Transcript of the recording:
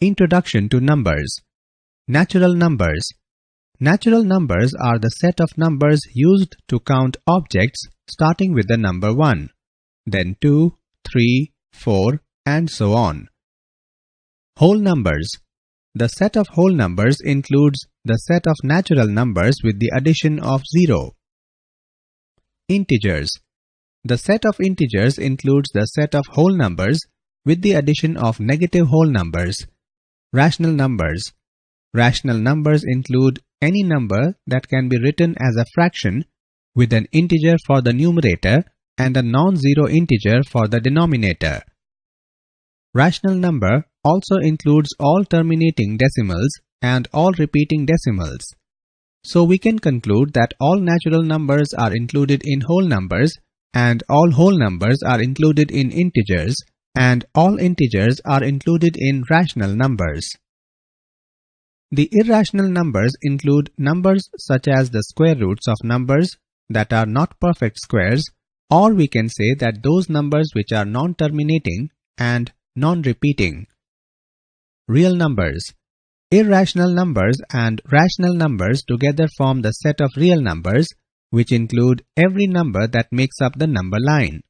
Introduction to numbers. Natural numbers. Natural numbers are the set of numbers used to count objects starting with the number 1, then 2, 3, 4, and so on. Whole numbers. The set of whole numbers includes the set of natural numbers with the addition of 0. Integers. The set of integers includes the set of whole numbers with the addition of negative whole numbers. Rational numbers. Rational numbers include any number that can be written as a fraction with an integer for the numerator and a non-zero integer for the denominator. Rational number also includes all terminating decimals and all repeating decimals. So we can conclude that all natural numbers are included in whole numbers and all whole numbers are included in integers and all integers are included in rational numbers. The irrational numbers include numbers such as the square roots of numbers that are not perfect squares, or we can say that those numbers which are non-terminating and non-repeating. Real numbers. Irrational numbers and rational numbers together form the set of real numbers, which include every number that makes up the number line.